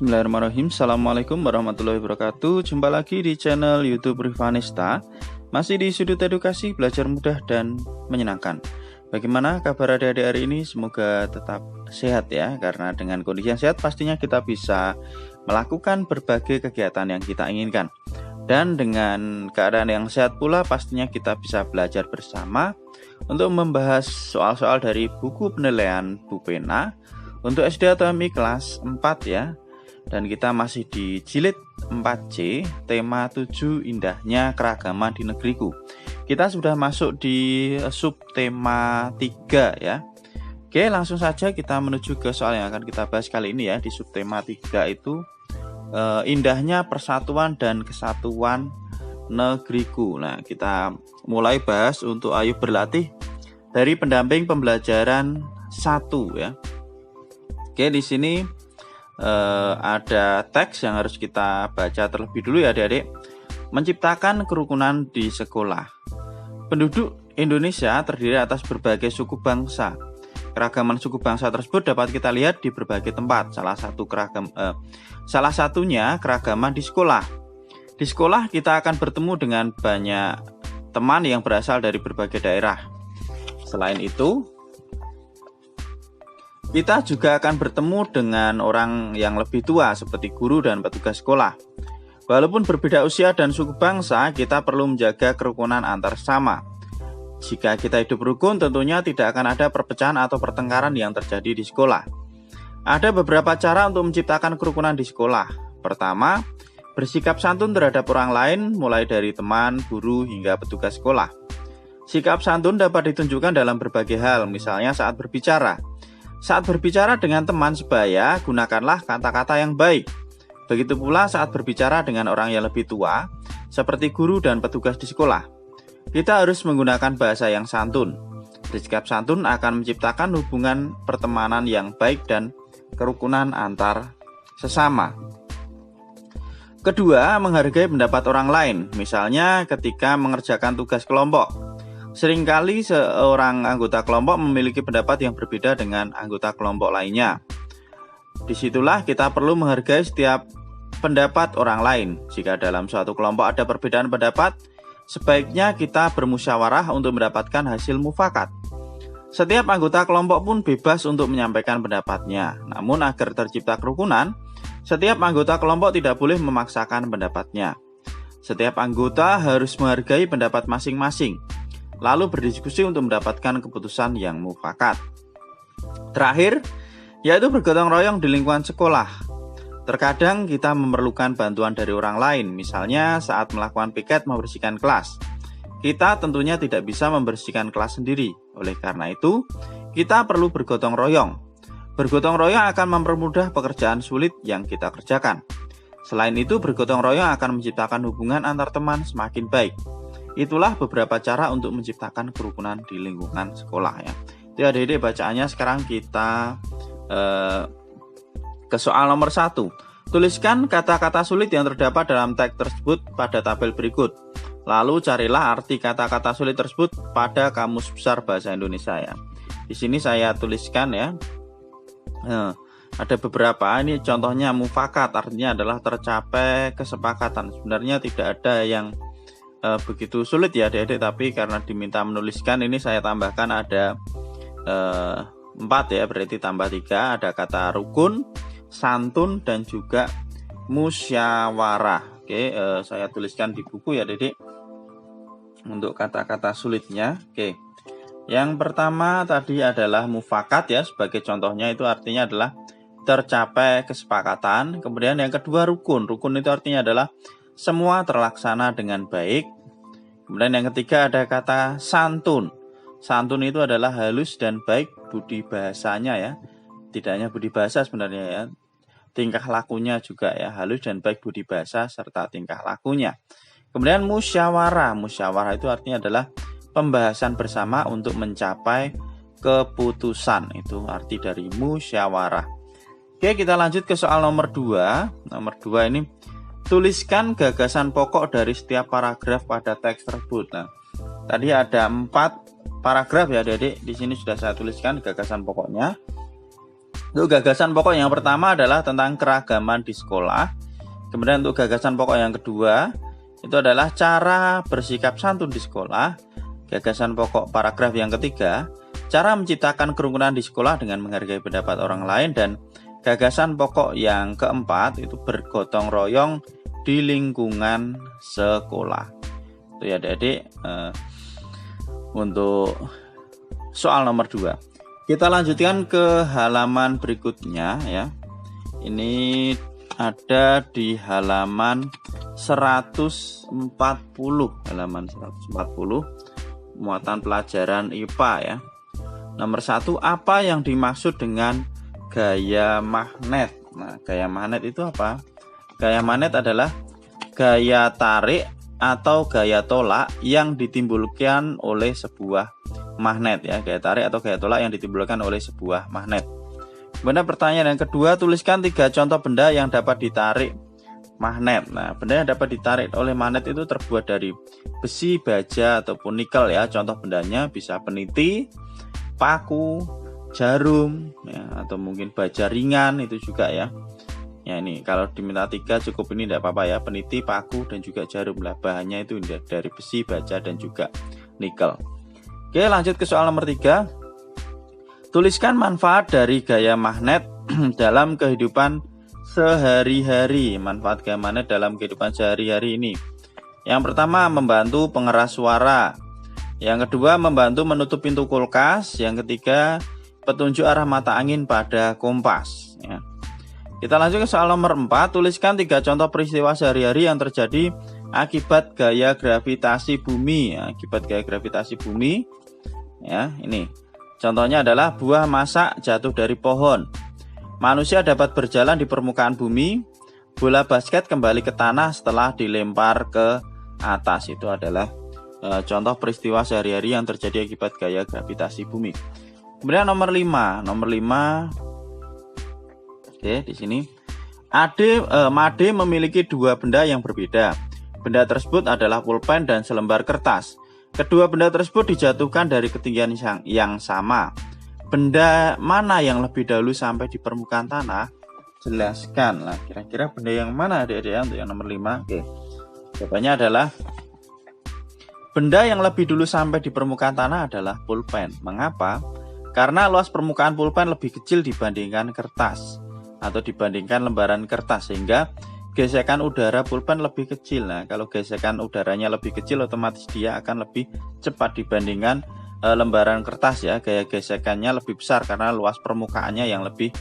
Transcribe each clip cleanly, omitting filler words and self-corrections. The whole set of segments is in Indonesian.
Bismillahirrahmanirrahim. Assalamualaikum warahmatullahi wabarakatuh. Jumpa lagi di channel YouTube Rivanista. Masih di sudut edukasi, belajar mudah dan menyenangkan. Bagaimana kabar adik-adik hari ini? Semoga tetap sehat ya. Karena dengan kondisi yang sehat pastinya kita bisa melakukan berbagai kegiatan yang kita inginkan. Dan dengan keadaan yang sehat pula pastinya kita bisa belajar bersama untuk membahas soal-soal dari buku penilaian Bu Pena untuk SD atau MI kelas 4 ya. Dan kita masih di jilid 4C, tema 7 indahnya keragaman di negeriku. Kita sudah masuk di subtema 3 ya. Oke, langsung saja kita menuju ke soal yang akan kita bahas kali ini ya. Di subtema 3 itu indahnya persatuan dan kesatuan negeriku. Nah, kita mulai bahas untuk ayo berlatih dari pendamping pembelajaran 1 ya. Oke, di sini ada teks yang harus kita baca terlebih dulu ya adik-adik. Menciptakan kerukunan di sekolah. Penduduk Indonesia terdiri atas berbagai suku bangsa. Keragaman suku bangsa tersebut dapat kita lihat di berbagai tempat. Salah satunya keragaman di sekolah. Di sekolah kita akan bertemu dengan banyak teman yang berasal dari berbagai daerah. Selain itu, kita juga akan bertemu dengan orang yang lebih tua seperti guru dan petugas sekolah. Walaupun berbeda usia dan suku bangsa, kita perlu menjaga kerukunan antar sesama. Jika kita hidup rukun, tentunya tidak akan ada perpecahan atau pertengkaran yang terjadi di sekolah. Ada beberapa cara untuk menciptakan kerukunan di sekolah. Pertama, bersikap santun terhadap orang lain, mulai dari teman, guru, hingga petugas sekolah. Sikap santun dapat ditunjukkan dalam berbagai hal, misalnya saat berbicara. Saat berbicara dengan teman sebaya, gunakanlah kata-kata yang baik. Begitu pula saat berbicara dengan orang yang lebih tua, seperti guru dan petugas di sekolah. Kita harus menggunakan bahasa yang santun. Bersikap santun akan menciptakan hubungan pertemanan yang baik dan kerukunan antar sesama. Kedua, menghargai pendapat orang lain, misalnya ketika mengerjakan tugas kelompok. Seringkali seorang anggota kelompok memiliki pendapat yang berbeda dengan anggota kelompok lainnya. Disitulah kita perlu menghargai setiap pendapat orang lain. Jika dalam suatu kelompok ada perbedaan pendapat, sebaiknya kita bermusyawarah untuk mendapatkan hasil mufakat. Setiap anggota kelompok pun bebas untuk menyampaikan pendapatnya. Namun agar tercipta kerukunan, setiap anggota kelompok tidak boleh memaksakan pendapatnya. Setiap anggota harus menghargai pendapat masing-masing, lalu berdiskusi untuk mendapatkan keputusan yang mufakat. Terakhir, yaitu bergotong royong di lingkungan sekolah. Terkadang kita memerlukan bantuan dari orang lain, misalnya saat melakukan piket membersihkan kelas. Kita tentunya tidak bisa membersihkan kelas sendiri. Oleh karena itu, kita perlu bergotong royong. Bergotong royong akan mempermudah pekerjaan sulit yang kita kerjakan. Selain itu, bergotong royong akan menciptakan hubungan antar teman semakin baik. Itulah beberapa cara untuk menciptakan kerukunan di lingkungan sekolah ya. Itu adik-adik bacaannya. Sekarang kita ke soal nomor 1. Tuliskan kata-kata sulit yang terdapat dalam teks tersebut pada tabel berikut. Lalu carilah arti kata-kata sulit tersebut pada Kamus Besar Bahasa Indonesia ya. Di sini saya tuliskan ya. Ada beberapa, ini contohnya mufakat, artinya adalah tercapai kesepakatan. Sebenarnya tidak ada yang begitu sulit ya adik-adik, tapi karena diminta menuliskan ini saya tambahkan ada 4 ya, berarti tambah 3. Ada kata rukun, santun, dan juga musyawarah. Oke, saya tuliskan di buku ya adik-adik untuk kata-kata sulitnya. Oke, yang pertama tadi adalah mufakat ya, sebagai contohnya itu artinya adalah tercapai kesepakatan. Kemudian yang kedua rukun. Rukun itu artinya adalah semua terlaksana dengan baik. Kemudian yang ketiga ada kata santun. Santun itu adalah halus dan baik budi bahasanya ya. Tidak hanya budi bahasa sebenarnya ya. Tingkah lakunya juga ya, halus dan baik budi bahasa serta tingkah lakunya. Kemudian musyawarah. Musyawarah itu artinya adalah pembahasan bersama untuk mencapai keputusan. Itu arti dari musyawarah. Oke, kita lanjut ke soal nomor 2. Nomor 2 ini, tuliskan gagasan pokok dari setiap paragraf pada teks tersebut. Nah, tadi ada 4 paragraf ya adik-adik. Di sini sudah saya tuliskan gagasan pokoknya. Untuk gagasan pokok yang pertama adalah tentang keragaman di sekolah. Kemudian untuk gagasan pokok yang kedua itu adalah cara bersikap santun di sekolah. Gagasan pokok paragraf yang ketiga, cara menciptakan kerukunan di sekolah dengan menghargai pendapat orang lain. Dan gagasan pokok yang keempat itu bergotong royong di lingkungan sekolah. Itu ya adik-adik untuk soal nomor 2. Kita lanjutkan ke halaman berikutnya ya. Ini ada di halaman 140, muatan pelajaran IPA ya. Nomor 1, apa yang dimaksud dengan gaya magnet? Nah, gaya magnet itu apa? Gaya magnet adalah gaya tarik atau gaya tolak yang ditimbulkan oleh sebuah magnet ya, gaya tarik atau gaya tolak yang ditimbulkan oleh sebuah magnet. Kemudian pertanyaan yang kedua, tuliskan 3 contoh benda yang dapat ditarik magnet. Nah, benda yang dapat ditarik oleh magnet itu terbuat dari besi, baja ataupun nikel ya. Contoh bendanya bisa peniti, paku, jarum ya, atau mungkin baja ringan itu juga ya. Ya ini kalau diminta 3 cukup, ini tidak apa-apa ya, peniti, paku dan juga jarum lah. Bahannya itu dari besi, baja dan juga nikel. Oke, lanjut ke soal nomor 3. Tuliskan manfaat dari gaya magnet dalam kehidupan sehari-hari. Manfaat gaya magnet dalam kehidupan sehari-hari ini. Yang pertama, membantu pengeras suara. Yang kedua, membantu menutup pintu kulkas. Yang ketiga, petunjuk arah mata angin pada kompas ya. Kita lanjut ke soal nomor 4. Tuliskan 3 contoh peristiwa sehari-hari yang terjadi akibat gaya gravitasi bumi ya. Akibat gaya gravitasi bumi ya, ini contohnya adalah buah masak jatuh dari pohon, manusia dapat berjalan di permukaan bumi, bola basket kembali ke tanah setelah dilempar ke atas. Itu adalah contoh peristiwa sehari-hari yang terjadi akibat gaya gravitasi bumi. Kemudian nomor 5. Oke, di sini Made memiliki 2 benda yang berbeda. Benda tersebut adalah pulpen dan selembar kertas. Kedua benda tersebut dijatuhkan dari ketinggian yang sama. Benda mana yang lebih dahulu sampai di permukaan tanah? Jelaskan. Nah, kira-kira benda yang mana adik-adik untuk yang nomor 5? Oke. Jawabannya adalah benda yang lebih dulu sampai di permukaan tanah adalah pulpen. Mengapa? Karena luas permukaan pulpen lebih kecil dibandingkan kertas atau dibandingkan lembaran kertas, sehingga gesekan udara pulpen lebih kecil. Nah, kalau gesekan udaranya lebih kecil, otomatis dia akan lebih cepat dibandingkan lembaran kertas ya. Gaya gesekannya lebih besar karena luas permukaannya yang lebih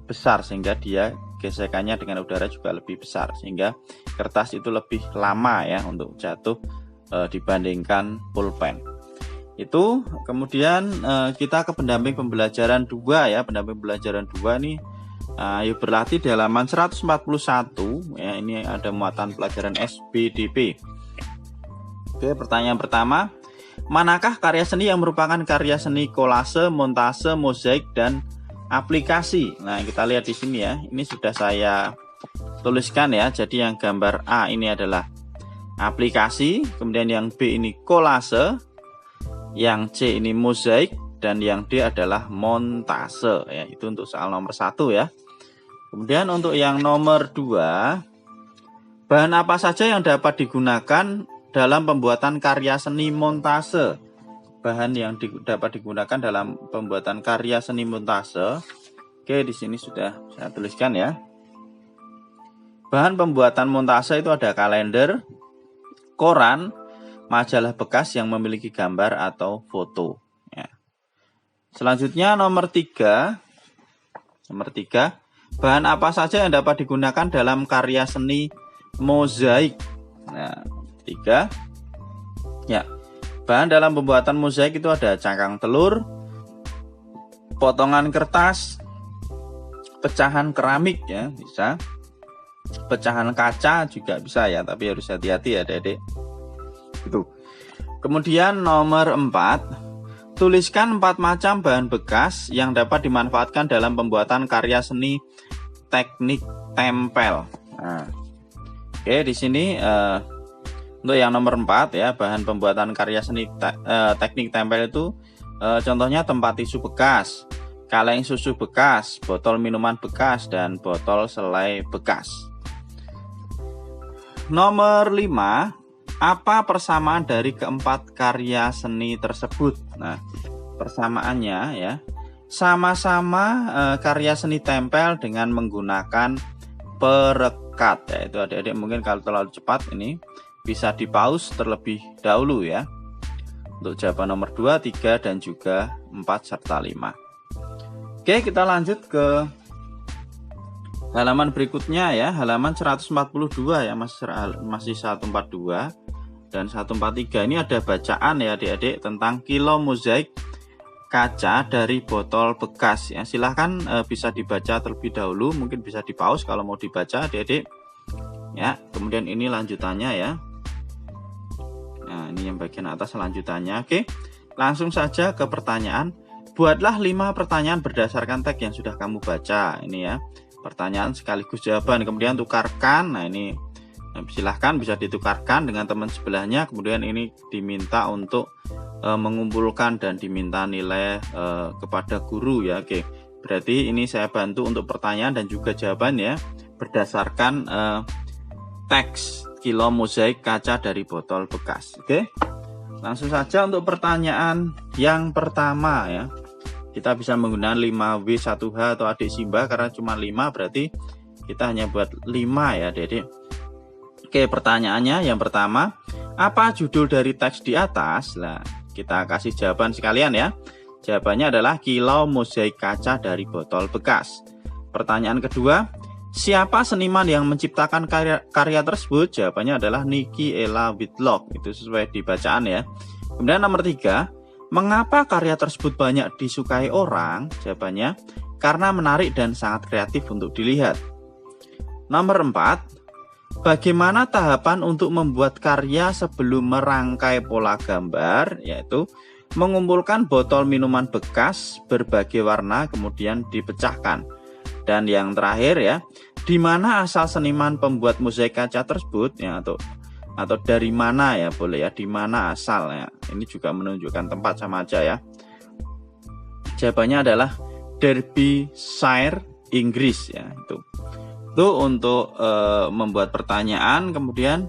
besar, sehingga dia gesekannya dengan udara juga lebih besar, sehingga kertas itu lebih lama ya untuk jatuh dibandingkan pulpen. Itu kemudian kita ke pendamping pembelajaran 2 ya. Pendamping pembelajaran 2 nih ayo berlatih di halaman 141 ya. Ini ada muatan pelajaran SBDP. Oke, pertanyaan pertama, manakah karya seni yang merupakan karya seni kolase, montase, mozaik dan aplikasi? Nah, kita lihat di sini ya. Ini sudah saya tuliskan ya. Jadi yang gambar A ini adalah aplikasi, kemudian yang B ini kolase, yang C ini mozaik, dan yang D adalah montase ya. Itu untuk soal nomor 1 ya. Kemudian untuk yang nomor 2, bahan apa saja yang dapat digunakan dalam pembuatan karya seni montase? Bahan yang dapat digunakan dalam pembuatan karya seni montase. Oke, di sini sudah saya tuliskan ya. Bahan pembuatan montase itu ada kalender, koran, majalah bekas yang memiliki gambar atau foto ya. Selanjutnya nomor 3. Bahan apa saja yang dapat digunakan dalam karya seni mozaik? Nah, 3. Ya. Bahan dalam pembuatan mozaik itu ada cangkang telur, potongan kertas, pecahan keramik ya, bisa. Pecahan kaca juga bisa ya, tapi harus hati-hati ya, Adik-adik. Itu. Kemudian nomor 4. Tuliskan 4 macam bahan bekas yang dapat dimanfaatkan dalam pembuatan karya seni teknik tempel. Nah, oke, di sini untuk yang nomor 4 ya, bahan pembuatan karya seni teknik tempel itu contohnya tempat tisu bekas, kaleng susu bekas, botol minuman bekas, dan botol selai bekas. Nomor 5, apa persamaan dari keempat karya seni tersebut? Nah, persamaannya ya, sama-sama karya seni tempel dengan menggunakan perekat. Ya, itu adik-adik mungkin kalau terlalu cepat ini bisa di pause terlebih dahulu ya. Untuk jawaban nomor 2, 3, dan juga 4 serta 5. Oke, kita lanjut ke halaman berikutnya ya, halaman 142 ya, masih 142 dan 143. Ini ada bacaan ya adik-adik tentang kilo mozaik kaca dari botol bekas ya. Silahkan bisa dibaca terlebih dahulu, mungkin bisa di pause kalau mau dibaca adik-adik ya. Kemudian ini lanjutannya ya. Nah, ini yang bagian atas lanjutannya. Oke, langsung saja ke pertanyaan. Buatlah 5 pertanyaan berdasarkan teks yang sudah kamu baca. Ini ya, pertanyaan sekaligus jawaban. Kemudian tukarkan. Nah, ini silahkan bisa ditukarkan dengan teman sebelahnya. Kemudian ini diminta untuk mengumpulkan dan diminta nilai kepada guru ya. Oke, berarti ini saya bantu untuk pertanyaan dan juga jawaban ya, berdasarkan teks kilo mozaik kaca dari botol bekas. Oke, langsung saja untuk pertanyaan yang pertama ya. Kita bisa menggunakan 5W1H atau adik Simba karena cuma 5, berarti kita hanya buat 5 ya adik-adik. Oke, pertanyaannya yang pertama, apa judul dari teks di atas? Nah, kita kasih jawaban sekalian ya. Jawabannya adalah kilo mozaik kaca dari botol bekas. Pertanyaan kedua, siapa seniman yang menciptakan karya tersebut? Jawabannya adalah Niki Ella Whitlock. Itu sesuai di bacaan ya. Kemudian nomor 3, mengapa karya tersebut banyak disukai orang? Jawabannya, karena menarik dan sangat kreatif untuk dilihat. Nomor 4, bagaimana tahapan untuk membuat karya sebelum merangkai pola gambar? Yaitu mengumpulkan botol minuman bekas berbagai warna kemudian dipecahkan. Dan yang terakhir ya, di mana asal seniman pembuat mozaik kaca tersebut ya, atau dari mana ya, boleh ya, di mana asalnya. Ini juga menunjukkan tempat sama aja ya. Jawabannya adalah Derbyshire, Inggris ya. Itu untuk membuat pertanyaan. Kemudian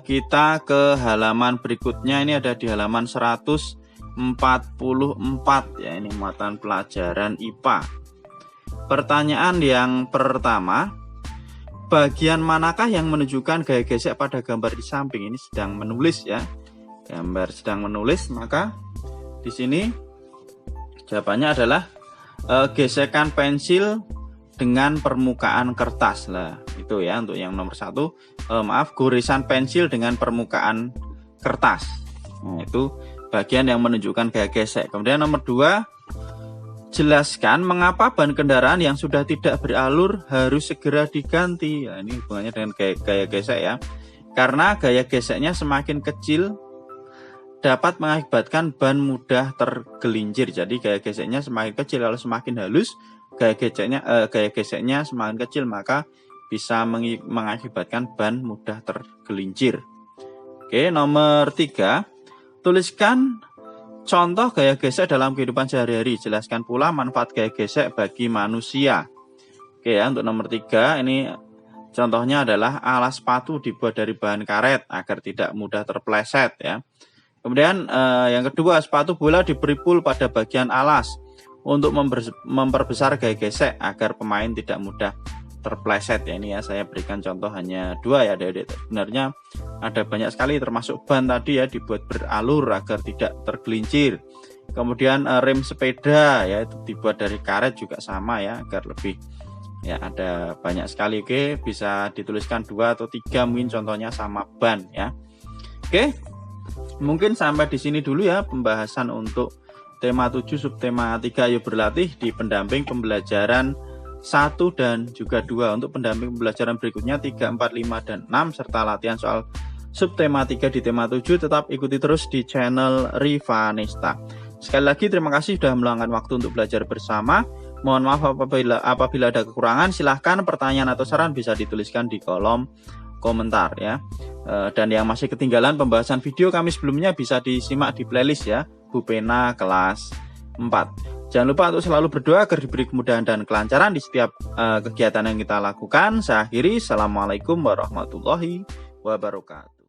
kita ke halaman berikutnya. Ini ada di halaman 144 ya. Ini muatan pelajaran IPA. Pertanyaan yang pertama, bagian manakah yang menunjukkan gaya gesek pada gambar di samping? Ini sedang menulis ya. Gambar sedang menulis, maka di sini jawabannya adalah gesekan pensil dengan permukaan kertas lah. Itu ya untuk yang nomor 1. Goresan pensil dengan permukaan kertas. Nah, itu bagian yang menunjukkan gaya gesek. Kemudian nomor 2, jelaskan mengapa ban kendaraan yang sudah tidak beralur harus segera diganti. Ya, ini hubungannya dengan gaya gesek ya. Karena gaya geseknya semakin kecil dapat mengakibatkan ban mudah tergelincir. Jadi gaya geseknya semakin kecil, kalau semakin halus gaya geseknya semakin kecil, maka bisa mengakibatkan ban mudah tergelincir. Oke, nomor 3, tuliskan contoh gaya gesek dalam kehidupan sehari-hari. Jelaskan pula manfaat gaya gesek bagi manusia. Oke ya, untuk nomor 3 ini contohnya adalah alas sepatu dibuat dari bahan karet agar tidak mudah terpleset ya. Kemudian yang kedua, sepatu bola diberi pul pada bagian alas untuk memperbesar gaya gesek agar pemain tidak mudah terpleset ya. Ini ya saya berikan contoh hanya 2 ya adik-adik. Sebenarnya ada banyak sekali, termasuk ban tadi ya, dibuat beralur agar tidak tergelincir. Kemudian rem sepeda ya, itu dibuat dari karet juga sama ya, agar lebih ya, ada banyak sekali. Oke, bisa dituliskan 2 atau 3 mungkin contohnya sama ban ya. Oke, mungkin sampai di sini dulu ya pembahasan untuk tema 7 subtema 3 ayo berlatih di pendamping pembelajaran 1 dan juga 2. Untuk pendamping pembelajaran berikutnya 3, 4, 5, dan 6 serta latihan soal subtema 3 di tema 7 tetap ikuti terus di channel Rivanista. Sekali lagi terima kasih sudah meluangkan waktu untuk belajar bersama. Mohon maaf apabila ada kekurangan. Silahkan pertanyaan atau saran bisa dituliskan di kolom komentar ya. Dan yang masih ketinggalan pembahasan video kami sebelumnya bisa disimak di playlist ya, Bu Pena kelas 4. Jangan lupa untuk selalu berdoa agar diberi kemudahan dan kelancaran di setiap kegiatan yang kita lakukan. Saya akhiri, Assalamualaikum warahmatullahi wabarakatuh.